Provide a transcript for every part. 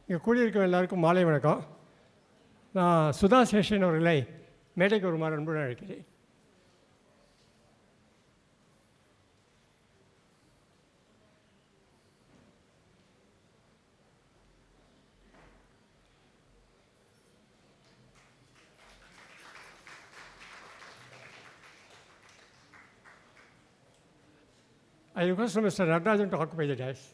இங்கே கூடியிருக்கும் எல்லாருக்கும் மாலை வணக்கம். நான் சுதா சேஷன் அவர்களை மேடைக்கு வருமாறு அன்புடன் அழைக்கிறேன். I request Mr. Ragarajan to occupy the dais.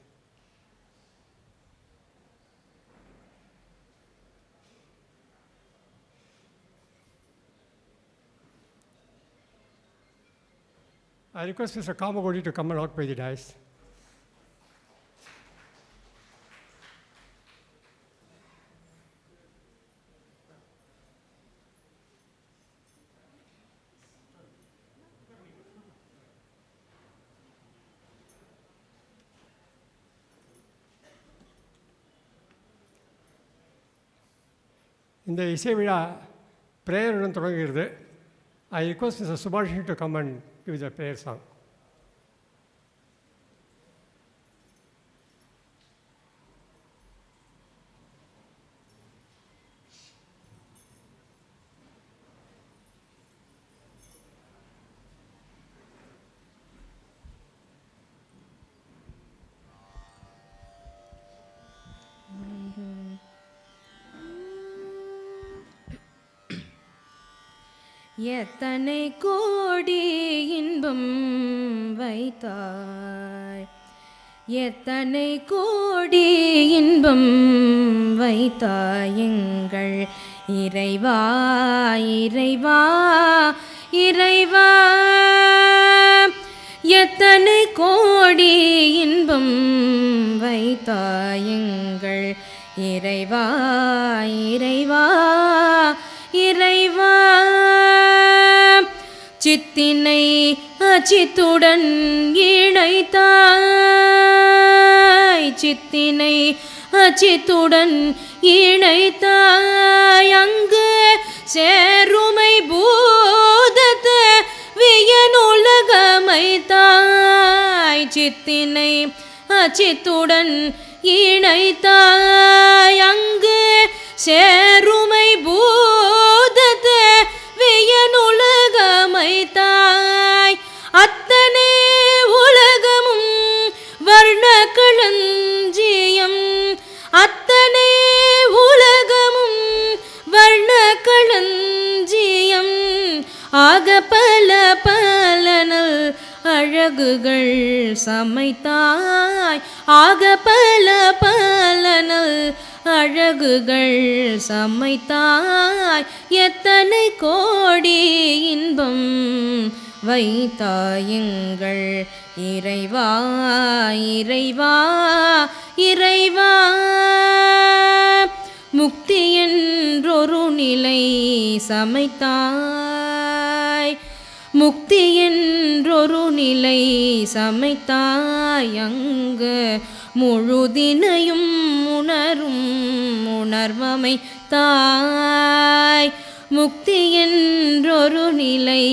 I request Mr. Kamagodi to come and occupy the dais. இந்த இசை விழா பிரேயருடன் தொடங்குகிறது. I request mister Subhashini to come and give the prayer song. எத்தனை கோடி இன்பம் வைத்தாய், எத்தனை கோடி இன்பம் வைத்தாய் எங்கள் இறைவா இறைவா இறைவா. எத்தனை கோடி இன்பம் வைத்தாய் எங்கள் இறைவா இறைவா இறைவா. சித்தினை அச்சித்துடன் இணைத்தாய், சித்தினை அச்சித்துடன் இணைத்தாய். அங்கு சேருமை பூதத்த வியனுலகமைத்தாய். சித்தினை அச்சித்துடன் இணைத்தாய். அங்கு சேருமை பூதத்த வியனுலகமைத்தாய். அத்தனை உலகமும் வர்ண களஞ்சியம், அத்தனை உலகமும் வர்ண களஞ்சியம். ஆக பல பலனல் அழகுகள் சமைத்தாய், ஆக பல பலனல் அழகுகள் சமைத்தாய். எத்தனை கோடி இன்பம் வைத்தாய் எங்கள் இறைவா இறைவா இறைவா. முக்தி என்றொரு நிலை சமைத்தாய், முக்தி என்றொரு நிலை சமைத்தாய். அங்கு முழுதினையும் உணரும் உணர்வமைத்தாய். முக்தி என்றொரு நிலை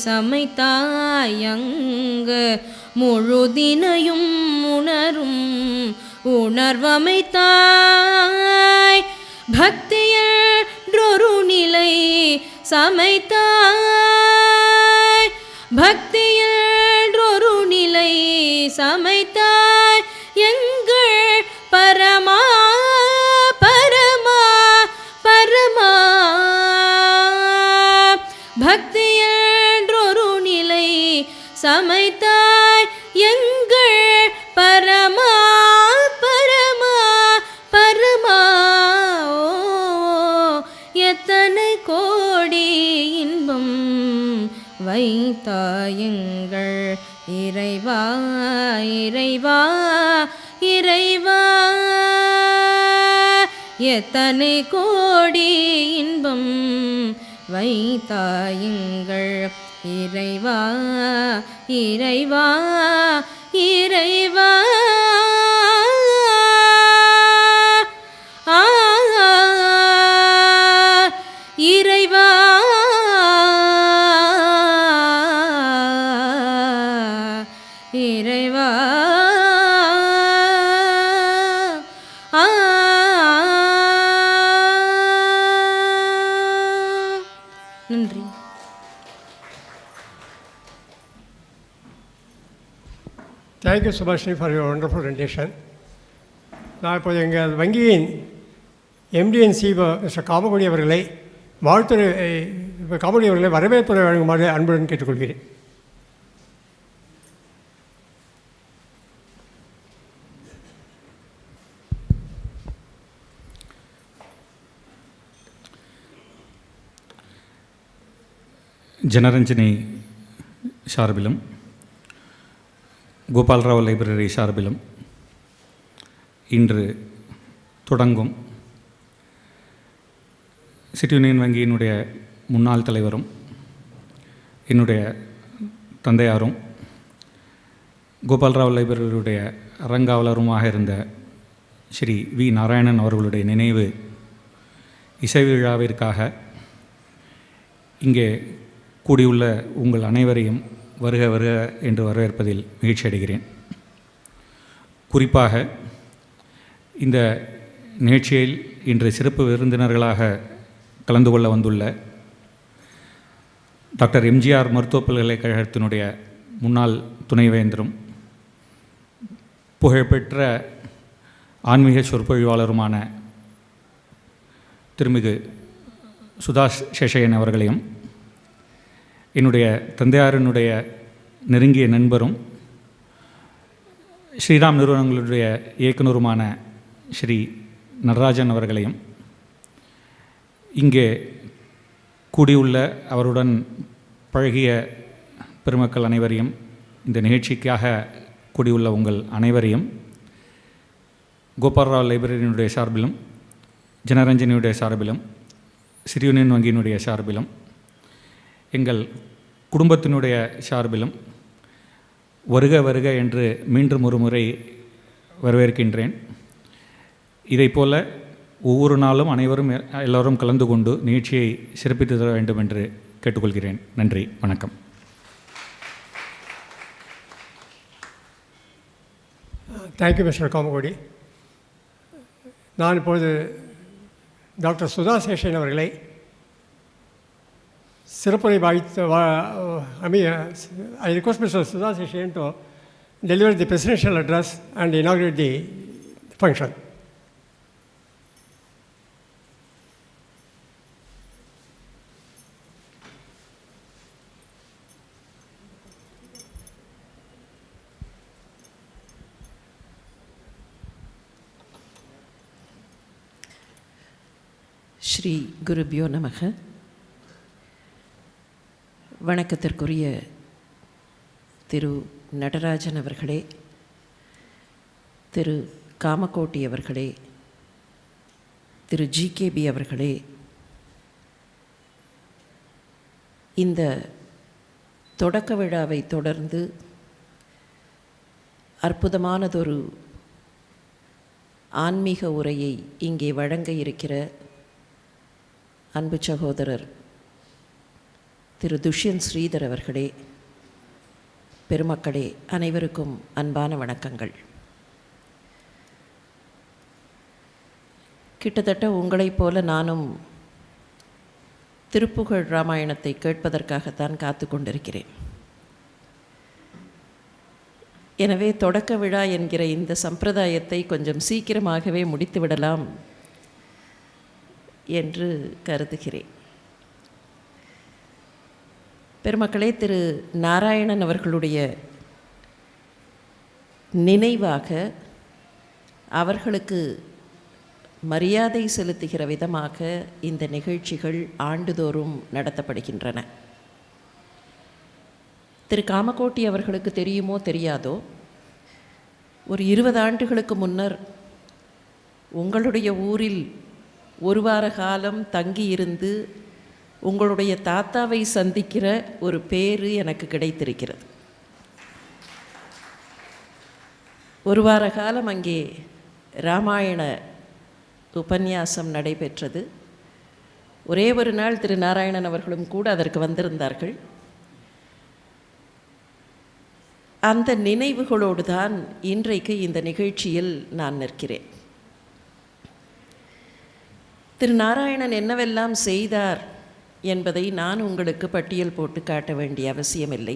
சமைத்தாய். அங்கு முழுதினையும் உணரும் உணர்வமைத்தாய். பக்தி என்றொரு நிலை சமைத்தாய், பக்தி என்றொரு நிலை சமைத்தாய். எங்கள் பரமா பரமா பரமா. பக்தி என்றொரு நிலை சமைத்தாய். எங்கள் பரமா பரமா பரமா. எத்தனை கோடி இன்பம் வைத்தாய் எங்கள் இறைவா இறைவா இறைவா. எத்தனை கோடி இன்பம் வைத்தாய் எங்கள் இறைவா இறைவா இறைவா. இறைவா இறைவா. Thank you Subashini for your wonderful rendition. நான் இப்போது எங்கள் வங்கியின் எம்டிஎன்சி மிஸ்டர் காமகோடி அவர்களை வாழ்த்துறை காமகோடி அவர்களை வரவேற்புரை வழங்குமாறு அன்புடன் கேட்டுக்கொள்கிறேன். ஜனரஞ்சனி சார்பிலும் கோபால்ராவ் லைப்ரரி சார்பிலும் இன்று தொடங்கும் சிட்டி யூனியன் வங்கியினுடைய முன்னாள் தலைவரும் என்னுடைய தந்தையாரும் கோபால்ராவ் லைப்ரரியுடைய அரங்காவலருமாக இருந்த ஸ்ரீ வி நாராயணன் அவர்களுடைய நினைவு இசை விழாவிற்காக இங்கே கூடியுள்ள உங்கள் அனைவரையும் வருக வருக என்று வரவேற்பதில் மகிழ்ச்சி அடைகிறேன். குறிப்பாக இந்த நிகழ்ச்சியில் இன்று சிறப்பு விருந்தினர்களாக கலந்து கொள்ள வந்துள்ள டாக்டர் எம்ஜிஆர் மருத்துவப் பல்கலைக்கழகத்தினுடைய முன்னாள் துணைவேந்தரும் புகழ்பெற்ற ஆன்மீக சொற்பொழிவாளருமான திருமிகு சுதா சேஷையன் அவர்களையும், என்னுடைய தந்தையாரினுடைய நெருங்கிய நண்பரும் ஸ்ரீராம் நிறுவனங்களுடைய இயக்குனருமான ஸ்ரீ நடராஜன் அவர்களையும், இங்கே கூடியுள்ள அவருடன் பழகிய பெருமக்கள் அனைவரையும், இந்த நிகழ்ச்சிக்காக கூடியுள்ள உங்கள் அனைவரையும் கோபால்ராவ் லைப்ரரியினுடைய சார்பிலும் ஜனரஞ்சனியுடைய சார்பிலும் சிட்டி யூனியன் வங்கியினுடைய சார்பிலும் எங்கள் குடும்பத்தினுடைய சார்பிலும் வருக வருக என்று மீண்டும் ஒரு முறை வரவேற்கின்றேன். இதைப்போல ஒவ்வொரு நாளும் அனைவரும் எல்லோரும் கலந்து கொண்டு நிகழ்ச்சியை சிறப்பித்து தர வேண்டும் என்று கேட்டுக்கொள்கிறேன். நன்றி, வணக்கம். Thank you mister Kamakoti. நான் இப்பொழுது டாக்டர் சுதா சேஷன் அவர்களை சிறப்புரை வாய்த்து I request Mr. Sudha Seshan to deliver the presidential address and inaugurate the function. Sri குருபியோ நமக. வணக்கத்திற்குரிய திரு நடராஜன் அவர்களே, திரு காமகோட்டி அவர்களே, திரு ஜிகேபி அவர்களே, இந்த தொடக்க விழாவை தொடர்ந்து அற்புதமானதொரு ஆன்மீக உரையை இங்கே வழங்க இருக்கிற அன்பு சகோதரர் திரு துஷ்யந்த் ஸ்ரீதர் அவர்களே, பெருமக்களே, அனைவருக்கும் அன்பான வணக்கங்கள். கிட்டத்தட்ட உங்களைப் போல நானும் திருப்புகழ் ராமாயணத்தை கேட்பதற்காகத்தான் காத்து கொண்டிருக்கிறேன். எனவே தொடக்க விழா என்கிற இந்த சம்பிரதாயத்தை கொஞ்சம் சீக்கிரமாகவே முடித்துவிடலாம் என்று கருதுகிறேன். பெருமக்களே, திரு நாராயணன் அவர்களுடைய நினைவாக அவர்களுக்கு மரியாதை செலுத்துகிற விதமாக இந்த நிகழ்ச்சிகள் ஆண்டுதோறும் நடத்தப்படுகின்றன. திரு காமகோட்டி அவர்களுக்கு தெரியுமோ தெரியாதோ, ஒரு 20 ஆண்டுகளுக்கு முன்னர் உங்களுடைய ஊரில் ஒரு வார காலம் தங்கியிருந்து உங்களுடைய தாத்தாவை சந்திக்கிற ஒரு பேறு எனக்கு கிடைத்திருக்கிறது. ஒரு வார காலம் அங்கே ராமாயண உபன்யாசம் நடைபெற்றது. ஒரே ஒரு நாள் திரு நாராயணன் அவர்களும் கூட அதற்கு வந்திருந்தார்கள். அந்த நினைவுகளோடு தான் இன்றைக்கு இந்த நிகழ்ச்சியில் நான் நிற்கிறேன். திரு நாராயணன் என்னவெல்லாம் செய்தார் என்பதை நான் உங்களுக்கு பட்டியல் போட்டு காட்ட வேண்டிய அவசியமில்லை.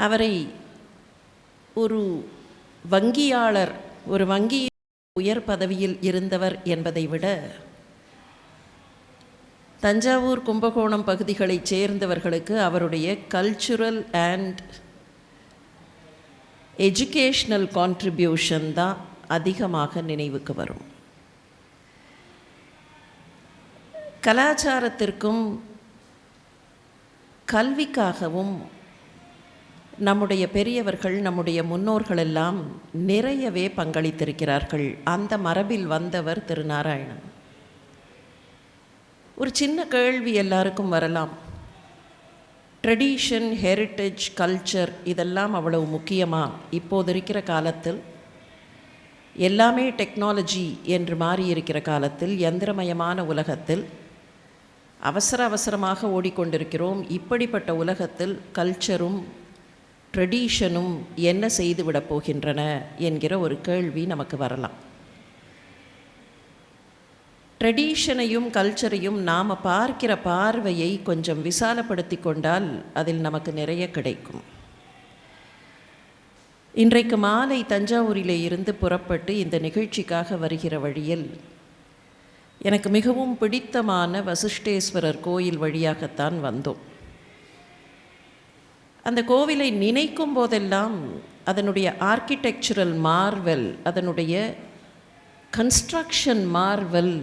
அவரை ஒரு வங்கியாளர், ஒரு வங்கி உயர் பதவியில் இருந்தவர் என்பதை விட தஞ்சாவூர் கும்பகோணம் பகுதிகளைச் சேர்ந்தவர்களுக்கு அவருடைய கல்ச்சுரல் அண்ட் எஜுகேஷ்னல் கான்ட்ரிபியூஷன் தான் அதிகமாக நினைவுக்கு வரும். கலாச்சாரத்திற்கும் கல்விக்காகவும் நம்முடைய பெரியவர்கள், நம்முடைய முன்னோர்களெல்லாம் நிறையவே பங்களித்திருக்கிறார்கள். அந்த மரபில் வந்தவர் திரு நாராயணன். ஒரு சின்ன கேள்வி எல்லாருக்கும் வரலாம். ட்ரெடிஷன், ஹெரிட்டேஜ், கல்ச்சர் இதெல்லாம் அவ்வளவு முக்கியமா? இப்போது இருக்கிற காலத்தில் எல்லாமே டெக்னாலஜி என்று மாறியிருக்கிற காலத்தில், யந்திரமயமான உலகத்தில் அவசரமாக ஓடிக்கொண்டிருக்கிறோம். இப்படிப்பட்ட உலகத்தில் கல்ச்சரும் ட்ரெடிஷனும் என்ன செய்துவிடப் போகின்றன என்கிற ஒரு கேள்வி நமக்கு வரலாம். ட்ரெடிஷனையும் கல்ச்சரையும் நாம் பார்க்கிற பார்வையை கொஞ்சம் விசாலப்படுத்தி கொண்டால் அதில் நமக்கு நிறைய கிடைக்கும். இன்றைக்கு மாலை தஞ்சாவூரிலே இருந்து புறப்பட்டு இந்த நிகழ்ச்சிக்காக வருகிற வழியில் எனக்கு மிகவும் பிடித்தமான வசிஷ்டேஸ்வரர் கோயில் வழியாகத்தான் வந்தோம். அந்த கோவிலை நினைக்கும் போதெல்லாம் அதனுடைய ஆர்கிடெக்சரல் மார்வெல், அதனுடைய கன்ஸ்ட்ரக்ஷன் மார்வெல்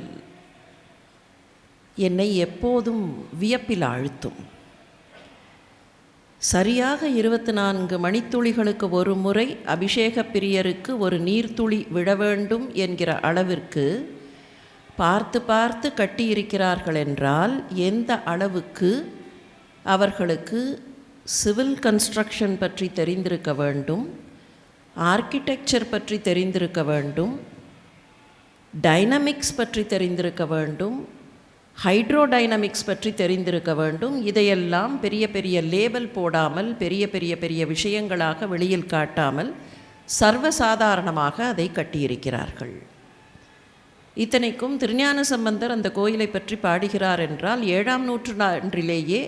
என்னை எப்போதும் வியப்பில் ஆழ்த்தும். சரியாக 24 மணித்துளிகளுக்கு ஒரு முறை அபிஷேக பிரியருக்கு ஒரு நீர்த்துளி விழ வேண்டும் என்கிற அளவிற்கு பார்த்து பார்த்து கட்டியிருக்கிறார்கள் என்றால் எந்த அளவுக்கு அவர்களுக்கு சிவில் கன்ஸ்ட்ரக்ஷன் பற்றி தெரிந்திருக்க வேண்டும், ஆர்கிடெக்சர் பற்றி தெரிந்திருக்க வேண்டும், டைனமிக்ஸ் பற்றி தெரிந்திருக்க வேண்டும், ஹைட்ரோடைனமிக்ஸ் பற்றி தெரிந்திருக்க வேண்டும். இதையெல்லாம் பெரிய பெரிய லேபல் போடாமல், பெரிய பெரிய பெரிய விஷயங்களாக வெளியில் காட்டாமல் சர்வசாதாரணமாக அதை கட்டியிருக்கிறார்கள். இத்தனைக்கும் திருஞான சம்பந்தர் அந்த கோயிலை பற்றி பாடுகிறார் என்றால் 7ஆம் நூற்றாண்டிலேயே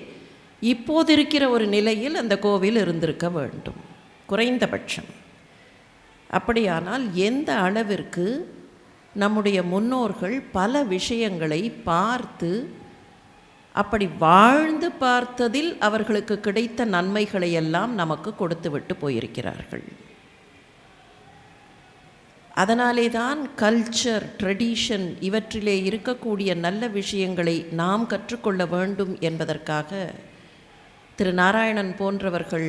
இப்போது இருக்கிற ஒரு நிலையில் அந்த கோவில் இருந்திருக்க வேண்டும் குறைந்தபட்சம். அப்படியானால் எந்த அளவிற்கு நம்முடைய முன்னோர்கள் பல விஷயங்களை பார்த்து, அப்படி வாழ்ந்து பார்த்ததில் அவர்களுக்கு கிடைத்த நன்மைகளை எல்லாம் நமக்கு கொடுத்து விட்டு போயிருக்கிறார்கள். அதனாலே தான் கல்ச்சர், ட்ரெடிஷன் இவற்றிலே இருக்கக்கூடிய நல்ல விஷயங்களை நாம் கற்றுக்கொள்ள வேண்டும் என்பதற்காக திரு நாராயணன் போன்றவர்கள்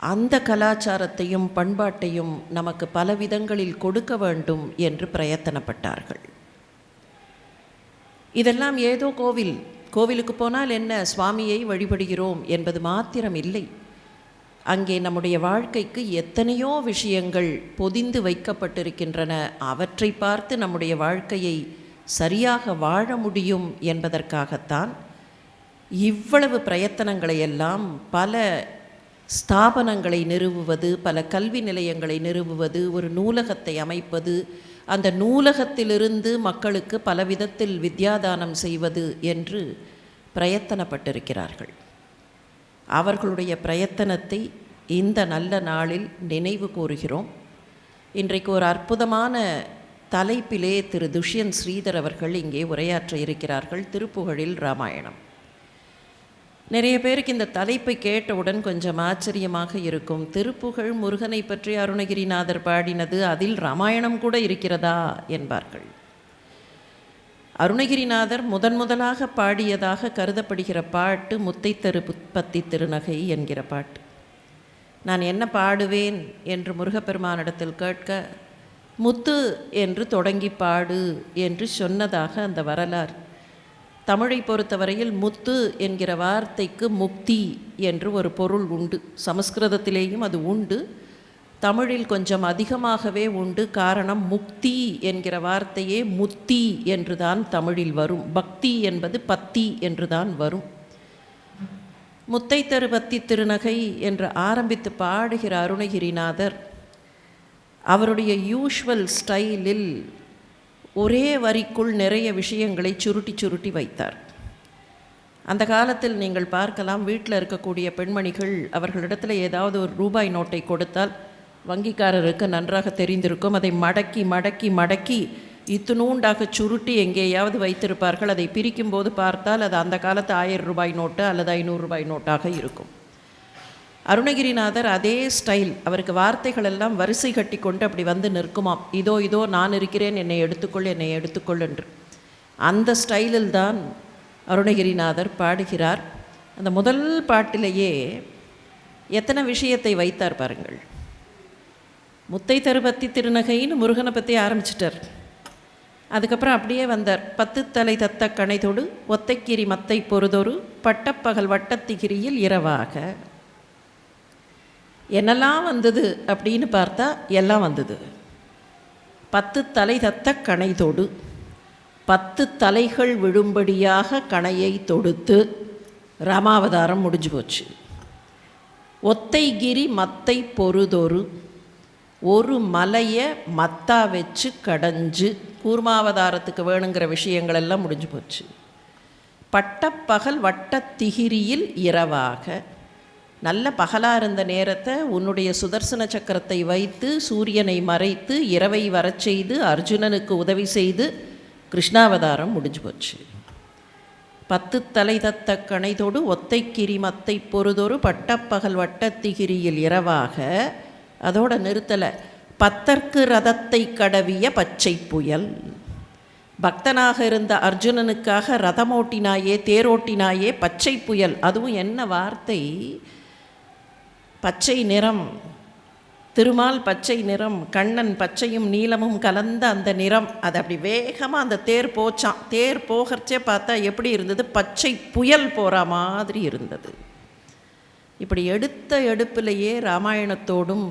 அந்த கலாச்சாரத்தையும் பண்பாட்டையும் நமக்கு பல விதங்களில் கொடுக்க வேண்டும் என்று பிரயத்தனப்பட்டார்கள். இதெல்லாம் ஏதோ கோவிலுக்கு போனால் என்ன, சுவாமியை வழிபடுகிறோம் என்பது மாத்திரம் இல்லை. அங்கே நம்முடைய வாழ்க்கைக்கு எத்தனையோ விஷயங்கள் பொதிந்து வைக்கப்பட்டிருக்கின்றன. அவற்றை பார்த்து நம்முடைய வாழ்க்கையை சரியாக வாழ முடியும் என்பதற்காகத்தான் இவ்வளவு பிரயத்தனங்களை எல்லாம், பல ஸ்தாபனங்களை நிறுவுவது, பல கல்வி நிலையங்களை நிறுவுவது, ஒரு நூலகத்தை அமைப்பது, அந்த நூலகத்திலிருந்து மக்களுக்கு பலவிதத்தில் வித்யாதானம் செய்வது என்று பிரயத்தனப்பட்டிருக்கிறார்கள். அவர்களுடைய பிரயத்தனத்தை இந்த நல்ல நாளில் நினைவு கூறுகிறோம். இன்றைக்கு ஒரு அற்புதமான தலைப்பிலே திரு துஷ்யந்த் ஸ்ரீதர் அவர்கள் இங்கே உரையாற்ற இருக்கிறார்கள். திருப்புகழில் ராமாயணம். நிறைய பேருக்கு இந்த தலைப்பை கேட்டவுடன் கொஞ்சம் ஆச்சரியமாக இருக்கும். திருப்புகழ் முருகனை பற்றி அருணகிரிநாதர் பாடினது, அதில் ராமாயணம் கூட இருக்கிறதா என்பார்கள். அருணகிரிநாதர் முதலாக பாடியதாக கருதப்படுகிற பாட்டு முத்தை தருபத்தி திருநகை என்கிற பாட்டு. நான் என்ன பாடுவேன் என்று முருகப்பெருமானிடத்தில் கேட்க, முத்து என்று தொடங்கி பாடு என்று சொன்னதாக அந்த வரலாறு. தமிழை பொறுத்தவரையில் முத்து என்கிற வார்த்தைக்கு முக்தி என்று ஒரு பொருள் உண்டு. சமஸ்கிருதத்திலேயும் அது உண்டு, தமிழில் கொஞ்சம் அதிகமாகவே உண்டு. காரணம், முக்தி என்கிற வார்த்தையே முத்தி என்றுதான் தமிழில் வரும். பக்தி என்பது பத்தி என்றுதான் வரும். முத்தை தருபத்தி திருநகை என்று ஆரம்பித்து பாடுகிற அருணகிரிநாதர் அவருடைய யூஷுவல் ஸ்டைலில் ஒரே வரிக்குள் நிறைய விஷயங்களை சுருட்டி வைத்தார். அந்த காலத்தில் நீங்கள் பார்க்கலாம், வீட்டில் இருக்கக்கூடிய பெண்மணிகள் அவர்களிடத்தில் ஏதாவது ஒரு ரூபாய் நோட்டை கொடுத்தால் வங்கிக்காரருக்கு நன்றாக தெரிந்திருக்கும். அதை மடக்கி மடக்கி மடக்கி இத்துணூண்டாக சுருட்டி எங்கேயாவது வைத்திருப்பார்கள். அதை பிரிக்கும்போது பார்த்தால் அது அந்த காலத்து 1000 ரூபாய் நோட்டு அல்லது 500 ரூபாய் நோட்டாக இருக்கும். அருணகிரிநாதர் அதே ஸ்டைல், அவருக்கு வார்த்தைகள் எல்லாம் வரிசை கட்டி கொண்டு அப்படி வந்து நிற்குமாம். இதோ இதோ நான் இருக்கிறேன், என்னை எடுத்துக்கொள், என்னை எடுத்துக்கொள் என்று. அந்த ஸ்டைலில் தான் அருணகிரிநாதர் பாடுகிறார். அந்த முதல் பாட்டிலேயே எத்தனை விஷயத்தை வைத்தார் பாருங்கள். முத்தை தருபத்தி திருநகைன்னு முருகனை பற்றி ஆரம்பிச்சிட்டார். அதுக்கப்புறம் அப்படியே வந்தார். 10 தலை தத்த கணைதொடு ஒத்தைக்கிரி மத்தை பொறுதொரு பட்டப்பகல் வட்டத்திகிரியில் இரவாக. என்னெல்லாம் வந்தது அப்படின்னு பார்த்தா எல்லாம் வந்தது. 10 தலை தத்த கணைதொடு, 10 தலைகள் விழும்படியாக கணையை தொடுத்து ராமாவதாரம் முடிஞ்சு போச்சு. ஒத்தைகிரி மத்தை பொறுதொரு, ஒரு மலையை மத்தா வச்சு கடைஞ்சு கூர்மாவதாரத்துக்கு வேணுங்கிற விஷயங்கள் எல்லாம் முடிஞ்சு போச்சு. பட்டப்பகல் வட்டத்திகிரியில் இரவாக, நல்ல பகலாக இருந்த நேரத்தை உன்னுடைய சுதர்சன சக்கரத்தை வைத்து சூரியனை மறைத்து இரவை வரச் செய்து அர்ஜுனனுக்கு உதவி செய்து கிருஷ்ணாவதாரம் முடிஞ்சு போச்சு. 10 தலை தத்த கணைதொடு ஒத்தைக்கிரி மத்தை பொறுதொரு பட்டப்பகல் வட்டத்திகிரியில் இரவாக. அதோட நிறுத்தலை. 10 ரதத்தை கடவிய பச்சை புயல். பக்தனாக இருந்த அர்ஜுனனுக்காக ரதமோட்டினாயே, தேரோட்டினாயே, பச்சை புயல். அதுவும் என்ன வார்த்தை! பச்சை நிறம், திருமால் பச்சை நிறம், கண்ணன் பச்சையும் நீலமும் கலந்த அந்த நிறம். அது அப்படி வேகமாக அந்த தேர் போச்சான். தேர் போகிறச்சே பார்த்தா எப்படி இருந்தது? பச்சை புயல் போகிற மாதிரி இருந்தது. இப்படி எடுத்த எடுப்பிலேயே ராமாயணத்தோடும்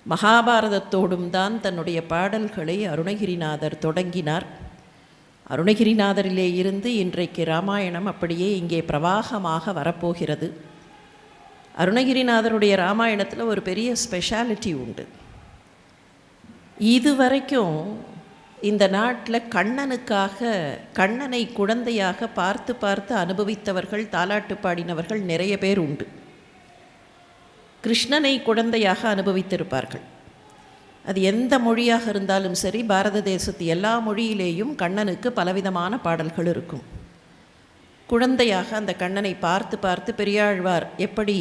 மகாபாரதத்தோடும் தான் தன்னுடைய பாடல்களை அருணகிரிநாதர் தொடங்கினார். அருணகிரிநாதரிலே இருந்து இன்றைக்கு ராமாயணம் அப்படியே இங்கே பிரவாகமாக வரப்போகிறது. அருணகிரிநாதருடைய ராமாயணத்தில் ஒரு பெரிய ஸ்பெஷாலிட்டி உண்டு. இதுவரைக்கும் இந்த நாட்டில் கண்ணனை குழந்தையாக பார்த்து பார்த்து அனுபவித்தவர்கள், தாலாட்டு பாடினவர்கள் நிறைய பேர் உண்டு. கிருஷ்ணனை குழந்தையாக அனுபவித்திருப்பார்கள். அது எந்த மொழியாக இருந்தாலும் சரி, பாரத தேசத்து எல்லா மொழியிலேயும் கண்ணனுக்கு பலவிதமான பாடல்கள் இருக்கும். குழந்தையாக அந்த கண்ணனை பார்த்து பார்த்து பெரியாழ்வார் எப்படி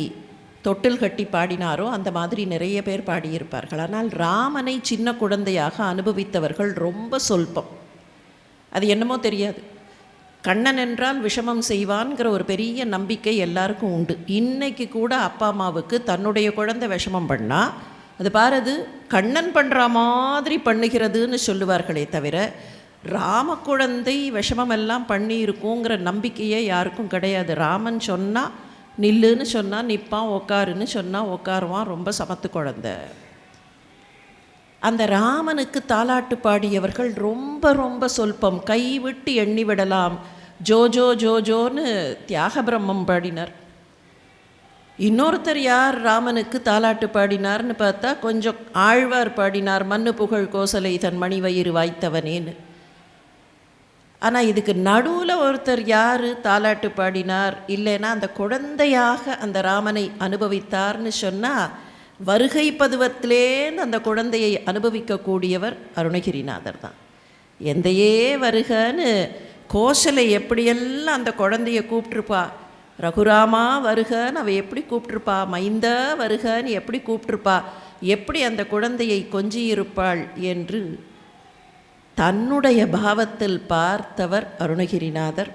தொட்டில் கட்டி பாடினாரோ அந்த மாதிரி நிறைய பேர் பாடியிருப்பார்கள். ஆனால் ராமனை சின்ன குழந்தையாக அனுபவித்தவர்கள் ரொம்ப சொல்பம். அது என்னமோ தெரியாது. கண்ணன் என்றால் விஷமம் செய்வான்கிற ஒரு பெரிய நம்பிக்கை எல்லாருக்கும் உண்டு. இன்னைக்கு கூட அப்பா அம்மாவுக்கு தன்னுடைய குழந்தை விஷமம் பண்ணால் அது பாரது கண்ணன் பண்ணுற மாதிரி பண்ணுகிறதுன்னு சொல்லுவார்களே தவிர, ராம குழந்தை விஷமமெல்லாம் பண்ணி இருக்குங்கிற நம்பிக்கையே யாருக்கும் கிடையாது. ராமன் சொன்னால் நில்லுன்னு சொன்னால் நிற்பான், உக்காருன்னு சொன்னால் உக்காருவான். ரொம்ப சமத்து குழந்தை. அந்த ராமனுக்கு தாலாட்டு பாடியவர்கள் ரொம்ப ரொம்ப சொல்பம். கைவிட்டு எண்ணி விடலாம். ஜோஜோ ஜோஜோன்னு தியாக பிரம்மம் பாடினார். இன்னொருத்தர் யார் ராமனுக்கு தாலாட்டு பாடினார்னு பார்த்தா கொஞ்சம் ஆழ்வார் பாடினார். மண்ணு புகழ் கோசலை தன் மணி வயிறு வாய்த்தவனேன்னு. ஆனால் இதுக்கு நடுவில் ஒருத்தர் யார் தாலாட்டு பாடினார் இல்லைன்னா அந்த குழந்தையாக அந்த ராமனை அனுபவித்தார்னு சொன்னால், வருகை பதுவத்திலேருந்து அந்த குழந்தையை அனுபவிக்கக்கூடியவர் அருணகிரிநாதர் தான். எந்தையே வருகன்னு கோசலை எப்படியெல்லாம் அந்த குழந்தைய கூப்பிட்ருப்பா. ரகுராமா வருகன்னு அவள் எப்படி கூப்பிட்ருப்பா. மைந்தா வருகன்னு எப்படி கூப்பிட்ருப்பா. எப்படி அந்த குழந்தையை கொஞ்சியிருப்பாள் என்று தன்னுடைய பாவத்தில் பார்த்தவர் அருணகிரிநாதர்.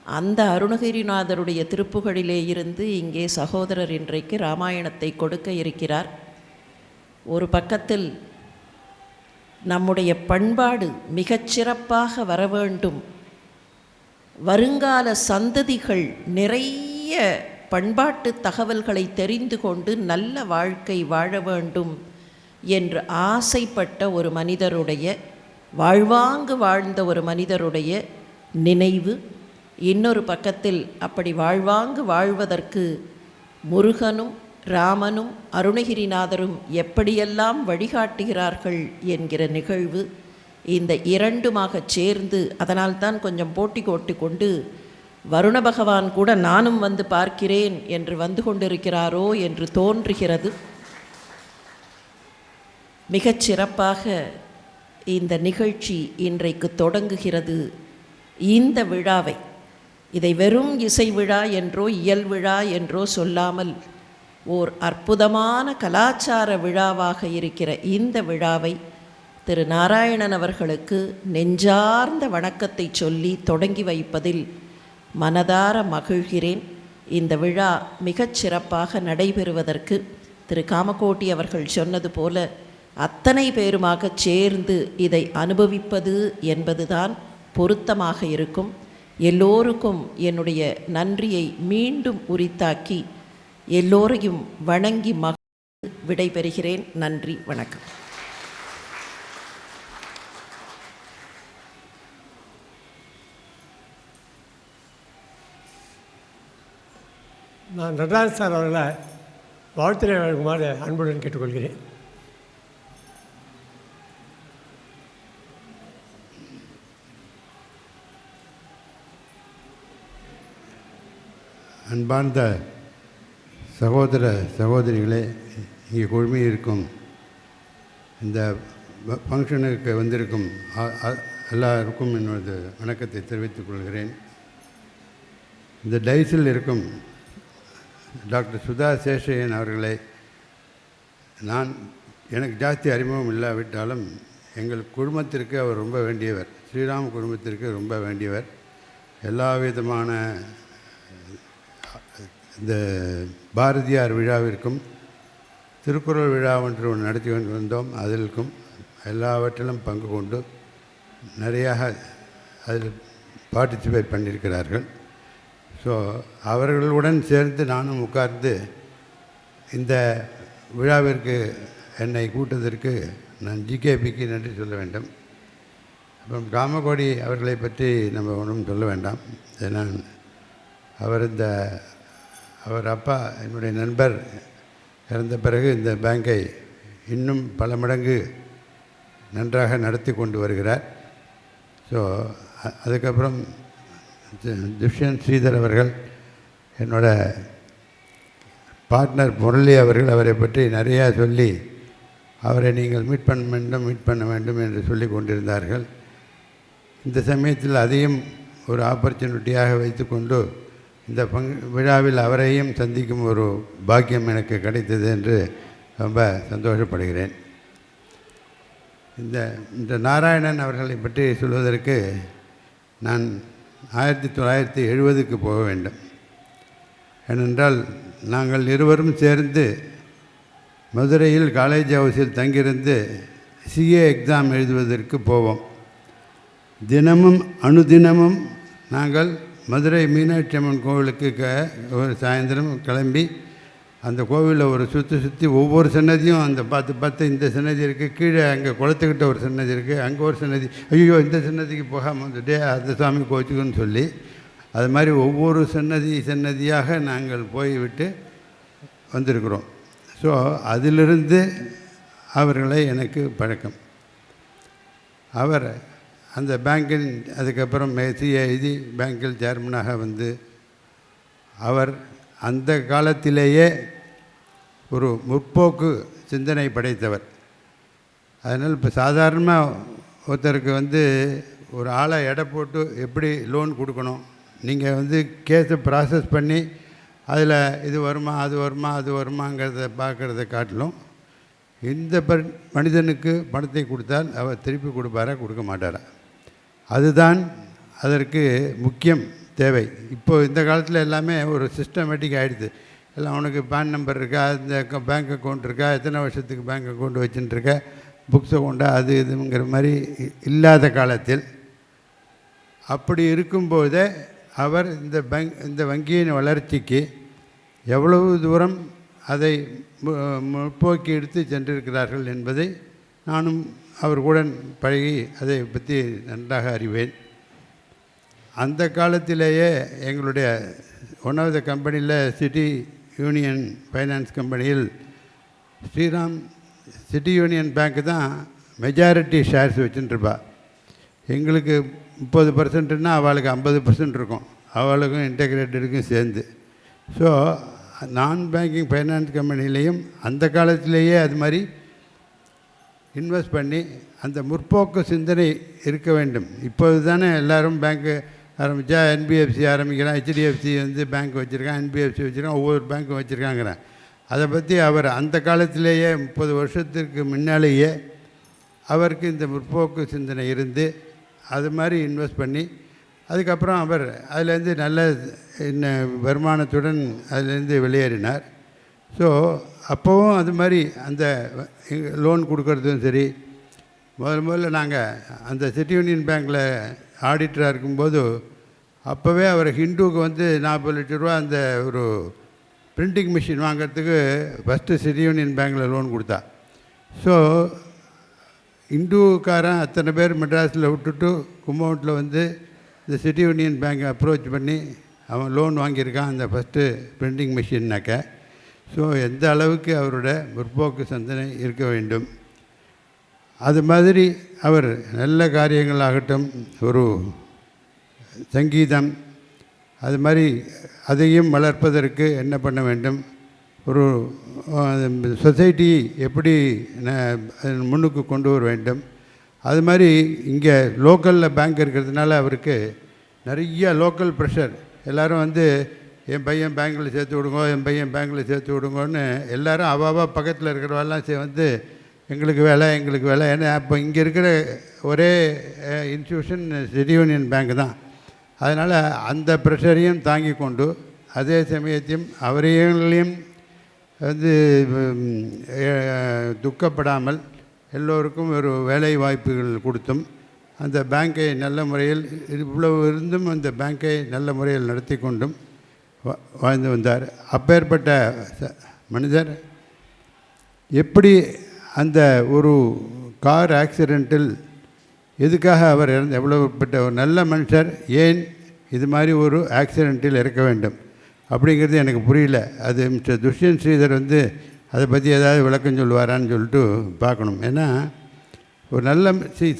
அந்த அருணகிரிநாதருடைய திருப்புகழிலே இருந்து இங்கே சகோதரர் இன்றைக்கு ராமாயணத்தை கொடுக்க இருக்கிறார். ஒரு பக்கத்தில் நம்முடைய பண்பாடு மிகச்சிறப்பாக வர வேண்டும், வருங்கால சந்ததிகள் நிறைய பண்பாட்டு தகவல்களை தெரிந்து கொண்டு நல்ல வாழ்க்கை வாழ வேண்டும் என்று ஆசைப்பட்ட ஒரு மனிதருடைய, வாழ்வாங்கு வாழ்ந்த ஒரு மனிதருடைய நினைவு. இன்னொரு பக்கத்தில் அப்படி வாழ்வாங்கு வாழ்வதற்கு முருகனும் ராமனும் அருணகிரிநாதரும் எப்படியெல்லாம் வழிகாட்டுகிறார்கள் என்கிற நிகழ்வு. இந்த இரண்டுமாக சேர்ந்து, அதனால்தான் கொஞ்சம் போட்டி கொண்டு வருண பகவான் கூட நானும் வந்து பார்க்கிறேன் என்று வந்து கொண்டிருக்கிறாரோ என்று தோன்றுகிறது. மிகச் சிறப்பாக இந்த நிகழ்ச்சி இன்றைக்கு தொடங்குகிறது. இந்த விழாவை இதை வெறும் இசை விழா என்றோ இயல் விழா என்றோ சொல்லாமல் ஓர் அற்புதமான கலாச்சார விழாவாக இருக்கிற இந்த விழாவை திரு நாராயணன் அவர்களுக்கு நெஞ்சார்ந்த வணக்கத்தை சொல்லி தொடங்கி வைப்பதில் மனதார மகிழ்கிறேன். இந்த விழா மிகச் சிறப்பாக நடைபெறுவதற்கு திரு காமகோட்டி அவர்கள் சொன்னது போல அத்தனை பேருமாக சேர்ந்து இதை அனுபவிப்பது என்பதுதான் பொருத்தமாக இருக்கும். எல்லோருக்கும் என்னுடைய நன்றியை மீண்டும் உரித்தாக்கி எல்லோரையும் வணங்கி விடைபெறுகிறேன். நன்றி, வணக்கம். நான் நடராஜ் சார் அவர்களை வாழ்த்துறை வழங்குமாறு அன்புடன் கேட்டுக்கொள்கிறேன். அன்பார்ந்த சகோதர சகோதரிகளே, இங்கே குழுமியிருக்கும் இந்த ஃபங்க்ஷனுக்கு வந்திருக்கும் எல்லாருக்கும் என்னோட வணக்கத்தை தெரிவித்துக் கொள்கிறேன். இந்த டைஸில் இருக்கும் டாக்டர் சுதா சேஷையன் அவர்களை எனக்கு ஜாஸ்தி அறிமுகம் இல்லாவிட்டாலும் எங்கள் குடும்பத்திற்கு அவர் ரொம்ப வேண்டியவர். ஸ்ரீராம் குடும்பத்திற்கு ரொம்ப வேண்டியவர். எல்லா விதமான இந்த பாரதியார் விழாவிற்கும் திருக்குறள் விழா ஒன்று நடத்தி கொண்டு வந்தோம். அதிலும் எல்லாவற்றிலும் பங்கு கொண்டு நிறையாக அதில் பார்ட்டிசிபேட் பண்ணியிருக்கிறார்கள். ஸோ அவர்களுடன் சேர்ந்து நானும் உட்கார்ந்து இந்த விழாவிற்கு என்னை கூட்டத்திற்கு நான் ஜிகேபிக்கு நன்றி சொல்ல வேண்டும். அப்புறம் காமகோடி அவர்களை பற்றி நம்ம ஒன்றும் சொல்ல வேண்டாம். ஏன்னா அவர் அப்பா என்னுடைய நண்பர் இறந்த பிறகு இந்த பேங்கை இன்னும் பல மடங்கு நன்றாக நடத்தி கொண்டு வருகிறார். ஸோ அதுக்கப்புறம் துஷ்யந்த் ஸ்ரீதர் அவர்கள், என்னோட பார்ட்னர் முரளி அவர்கள் அவரை பற்றி நிறையா சொல்லி அவரை நீங்கள் மீட் பண்ண வேண்டும் என்று சொல்லி கொண்டிருந்தார்கள். இந்த சமயத்தில் அதையும் ஒரு ஆப்பர்ச்சுனிட்டியாக வைத்துக்கொண்டு இந்த விழாவில் அவரையும் சந்திக்கும் ஒரு பாக்கியம் எனக்கு கிடைத்தது என்று ரொம்ப சந்தோஷப்படுகிறேன். இந்த நாராயணன் அவர்களை பற்றி சொல்வதற்கு நான் 1970க்கு போக வேண்டும். ஏனென்றால் நாங்கள் இருவரும் சேர்ந்து மதுரையில் காலேஜ் ஹவுஸில் தங்கியிருந்து சிஏ எக்ஸாம் எழுதுவதற்கு போவோம். தினமும் அனுதினமும் நாங்கள் மதுரை மீனாட்சி அம்மன் கோவிலுக்கு ஒரு சாயந்தரம் கிளம்பி அந்த கோவிலில் ஒரு சுற்றி ஒவ்வொரு சன்னதியும் அந்த பார்த்து இந்த சன்னதி இருக்குது, கீழே அங்கே குளத்துக்கிட்ட ஒரு சன்னதி இருக்குது, அங்கே ஒரு சன்னதி, ஐயோ இந்த சன்னதிக்கு போகாமல் வந்துட்டே அந்த சாமி கோச்சுக்குன்னு சொல்லி அது மாதிரி ஒவ்வொரு சன்னதியாக நாங்கள் போய்விட்டு வந்திருக்கிறோம். ஸோ அதிலிருந்து அவர்களை எனக்கு பழக்கம். அவர் அந்த பேங்கில் அதுக்கப்புறம் சிஐடி பேங்கில் சேர்மனாக வந்து அவர் அந்த காலத்திலேயே ஒரு முற்போக்கு சிந்தனை படைத்தவர். அதனால் இப்போ சாதாரணமாக ஒருத்தருக்கு ஒரு ஆளை எடை போட்டு எப்படி லோன் கொடுக்கணும், நீங்கள் கேஸை ப்ராசஸ் பண்ணி அதில் இது வருமா அது வருமாங்கிறத பார்க்குறத காட்டிலும் இந்த மனிதனுக்கு பணத்தை கொடுத்தால் அவர் திருப்பி கொடுப்பாரா கொடுக்க மாட்டாரா, அதுதான் அதற்கு முக்கியம் தேவை. இப்போது இந்த காலத்தில் எல்லாமே ஒரு சிஸ்டமேட்டிக் ஆகிடுது. எல்லாம் உனக்கு பேன் நம்பர் இருக்கா, இந்த பேங்க் அக்கௌண்ட் இருக்கா, எத்தனை வருஷத்துக்கு பேங்க் அக்கௌண்ட் வச்சுட்டுருக்க, புக்ஸ் அக்கௌண்ட்டா, அது இதுங்கிற மாதிரி இல்லாத காலத்தில் அப்படி இருக்கும்போதே அவர் இந்த வங்கியின் வளர்ச்சிக்கு எவ்வளவு தூரம் அதை முற்போக்கி எடுத்து சென்றிருக்கிறார்கள் என்பதை நானும் அவர்களுடன் பழகி அதை பற்றி நன்றாக அறிவேன். அந்த காலத்திலேயே எங்களுடைய ஒன் ஆஃப் த கம்பெனியில் சிட்டி யூனியன் ஃபைனான்ஸ் கம்பெனியில் ஸ்ரீராம் சிட்டி யூனியன் பேங்க்கு தான் மெஜாரிட்டி ஷேர்ஸ் வச்சுட்டுருப்பா. எங்களுக்கு 30%ன்னா அவளுக்கு 50% இருக்கும். அவளுக்கும் இன்டெகிரேட்டடுக்கும் சேர்ந்து. ஸோ நான் பேங்கிங் ஃபைனான்ஸ் கம்பெனிலையும் அந்த காலத்திலேயே அது மாதிரி இன்வெஸ்ட் பண்ணி அந்த முற்போக்கு சிந்தனை இருக்க வேண்டும். இப்போது தானே எல்லோரும் பேங்க்கு ஆரம்பித்தா என்பிஎஃப்சி ஆரம்பிக்கிறான், ஹெச்டிஎஃப்சி பேங்க் வச்சுருக்கான், என்பிஎஃப்சி வச்சுருக்கான், ஒவ்வொரு பேங்க்கும் வச்சுருக்காங்கிறேன். அதை பற்றி அவர் அந்த காலத்திலேயே 30 வருஷத்திற்கு முன்னாலேயே அவருக்கு இந்த முற்போக்கு சிந்தனை இருந்து அது மாதிரி இன்வெஸ்ட் பண்ணி அதுக்கப்புறம் அவர் அதிலேருந்து நல்ல வருமானத்துடன் அதிலேருந்து வெளியேறினார். ஸோ அப்போவும் அது மாதிரி அந்த லோன் கொடுக்கறதும் சரி, முதல்ல நாங்கள் அந்த சிட்டி யூனியன் பேங்க்கில் ஆடிட்டராக இருக்கும்போது அப்போவே அவர் ஹிந்துவுக்கு 40 லட்ச ரூபா அந்த ஒரு பிரிண்டிங் மிஷின் வாங்கிறதுக்கு ஃபஸ்ட்டு சிட்டி யூனியன் பேங்க்கில் லோன் கொடுத்தா. ஸோ இந்துக்காரன் அத்தனை பேர் மெட்ராஸில் விட்டுட்டு கும்பகோணத்தில் இந்த சிட்டி யூனியன் பேங்கை அப்ரோச் பண்ணி அவன் லோன் வாங்கியிருக்கான் அந்த ஃபஸ்ட்டு பிரிண்டிங் மிஷின்னாக்க. ஸோ எந்த அளவுக்கு அவரோட முற்போக்கு சிந்தனை இருக்க வேண்டும். அது மாதிரி அவர் நல்ல காரியங்களாகட்டும், ஒரு சங்கீதம் அது மாதிரி அதையும் வளர்ப்பதற்கு என்ன பண்ண வேண்டும், ஒரு சொசைட்டி எப்படி முன்னுக்கு கொண்டு வர வேண்டும். அது மாதிரி இங்கே லோக்கலில் பேங்க் இருக்கிறதுனால அவருக்கு நிறைய லோக்கல் ப்ரெஷர். எல்லோரும் என் பையன் பேங்க்கில் சேர்த்து விடுங்க, என் பையன் பேங்க்கில் சேர்த்து விடுங்கன்னு எல்லோரும் அவாவா பக்கத்தில் இருக்கிறவெல்லாம் எங்களுக்கு வேலை. ஏன்னா அப்போ இங்கே இருக்கிற ஒரே இன்ஸ்டியூஷன் சிட்டி யூனியன் பேங்க் தான். அதனால் அந்த ப்ரெஷரையும் தாங்கி கொண்டு அதே சமயத்தையும் அவரையும் துக்கப்படாமல் எல்லோருக்கும் ஒரு வேலை வாய்ப்புகள் கொடுத்தும் அந்த பேங்கை நல்ல முறையில் இவ்வளவு இருந்தும் அந்த பேங்கை நல்ல முறையில் நடத்தி கொண்டும் வாழ்ந்து வந்தார். அப்பேற்பட்ட மனிதர் எப்படி அந்த ஒரு கார் ஆக்சிடெண்ட்டில் எதுக்காக அவர் எவ்வளவுப்பட்ட ஒரு நல்ல மனுஷர் ஏன் இது மாதிரி ஒரு ஆக்சிடெண்ட்டில் இறக்க வேண்டும் அப்படிங்கிறது எனக்கு புரியல. அது மிஸ்டர் துஷ்யந்த் ஸ்ரீதர் அதை பற்றி ஏதாவது விளக்கம் சொல்லுவாரான்னு சொல்லிட்டு பார்க்கணும். ஏன்னா ஒரு நல்ல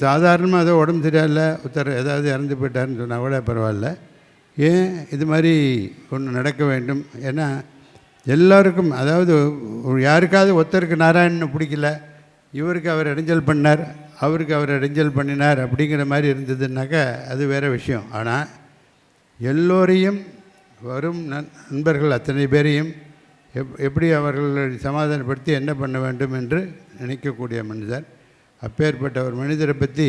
சாதாரணமாக ஏதோ உடம்பு சரியில்லை, ஒருத்தர் ஏதாவது இறந்து போயிட்டாருன்னு சொன்னால் கூட பரவாயில்ல, ஏன் இது மாதிரி ஒன்று நடக்க வேண்டும். ஏன்னா எல்லோருக்கும், அதாவது யாருக்காவது ஒருத்தருக்கு நாராயணனை பிடிக்கல, இவருக்கு அவர் இடைஞ்சல் பண்ணார், அவருக்கு அவர் இடைஞ்சல் பண்ணினார் அப்படிங்கிற மாதிரி இருந்ததுன்னாக்கா அது வேறு விஷயம். ஆனால் எல்லோரையும் வரும் நண்பர்கள் அத்தனை பேரையும் எப்படி அவர்களை சமாதானப்படுத்தி என்ன பண்ண வேண்டும் என்று நினைக்கக்கூடிய மனிதர். அப்பேற்பட்ட ஒரு மனிதரை பற்றி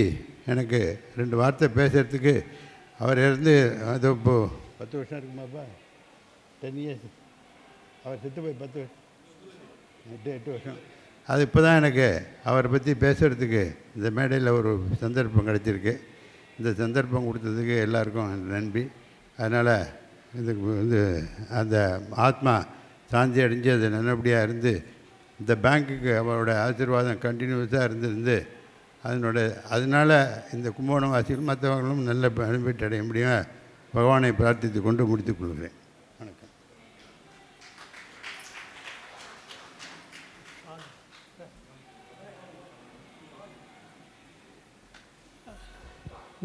எனக்கு 2 வார்த்தை பேசுகிறதுக்கு அவர் அது இப்போது 10 வருஷம் இருக்குமாப்பா, 10 இயர்ஸ். அவர் செத்து போய் 8 வருஷம். அது இப்போ தான் எனக்கு அவரை பற்றி பேசுகிறதுக்கு இந்த மேடையில் ஒரு சந்தர்ப்பம் கிடைச்சிருக்கு. இந்த சந்தர்ப்பம் கொடுத்ததுக்கு எல்லாருக்கும் நன்றி. அதனால் இதுக்கு அந்த ஆத்மா சாந்தி அடைஞ்சு அது நல்லபடியாக இருந்து இந்த பேங்க்குக்கு அவரோட ஆசீர்வாதம் கண்டினியூஸாக இருந்திருந்து அதனால் இந்த கும்பகோணம் வாசிகளும் மற்றவர்களும் நல்ல பெனிஃபிட் அடைய முடியும் பகவானை பிரார்த்தித்து கொண்டு முடித்துக் கொள்கிறேன். வணக்கம்.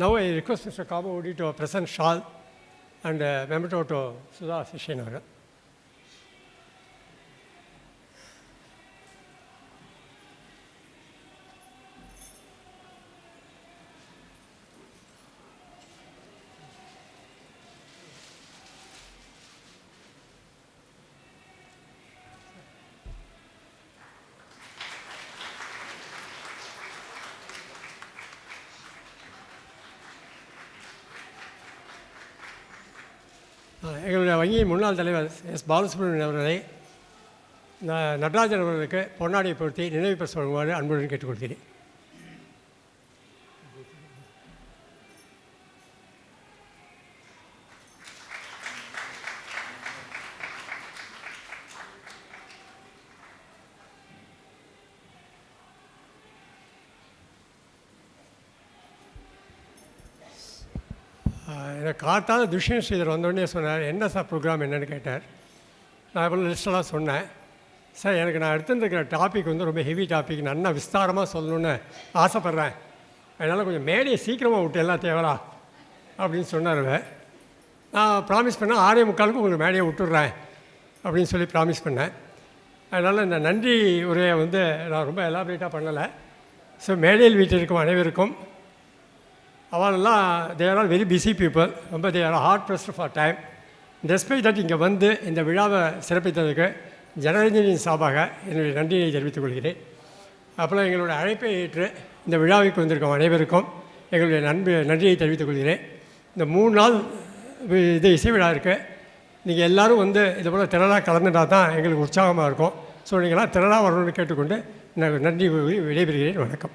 Now I request Mr. Kabudi to present shawl and memento to Sudha Sishenara. எங்களுடைய வங்கியின் முன்னாள் தலைவர் எஸ் பாலசுப்ரமணியன் அவர்களை நடராஜன் அவர்களுக்கு பொன்னாடியை பொருத்தி நினைவு பரிசு வழங்குமாறு அன்புடன் கேட்டுக்கொள்கிறேன். எனக்கு காத்தால் துஷ்யந்த் ஸ்ரீதர் வந்தோடனே சொன்னார், என்ன சார் ப்ரோக்ராம் என்னென்னு கேட்டார். நான் இவ்வளோ லிஸ்டெல்லாம் சொன்னேன். சார் எனக்கு நான் எடுத்துருக்கிற டாபிக் ரொம்ப ஹெவி டாபிக், நல்லா விஸ்தாரமாக சொல்லணுன்னு ஆசைப்பட்றேன், அதனால் கொஞ்சம் மேடையை சீக்கிரமாக விட்டு எல்லாம் தேவலா அப்படின்னு சொன்னார். நான் ப்ராமிஸ் பண்ணேன் 6:45 உங்களுக்கு மேடையை விட்டுடுறேன் அப்படின்னு சொல்லி ப்ராமிஸ் பண்ணேன். அதனால் இந்த நன்றி உரையை வந்து நான் ரொம்ப எலாபரேட்டாக பண்ணலை. ஸோ மேடையில் வீட்டிற்கும் அனைவருக்கும் அவளெல்லாம் they are all very busy people, ரொம்ப they are hard pressed for time. Despite that இங்கே வந்து இந்த விழாவை சிறப்பித்ததுக்கு ஜனரஞ்சனின் சார்பாக என்னுடைய நன்றியை தெரிவித்துக் கொள்கிறேன். அப்புறம் எங்களுடைய அழைப்பை ஏற்று இந்த விழாவிற்கு வந்திருக்கும் அனைவருக்கும் எங்களுடைய நன்றியை தெரிவித்துக் கொள்கிறேன். இந்த 3 நாள் இது இசை விழா இருக்குது. நீங்கள் எல்லோரும் வந்து இது போல் திரளாக கலந்துட்டால் தான் எங்களுக்கு உற்சாகமாக இருக்கும். ஸோ நீங்களாம் திரளாக வரணும்னு கேட்டுக்கொண்டு நான் நன்றி விடைபெறுகிறேன். வணக்கம்.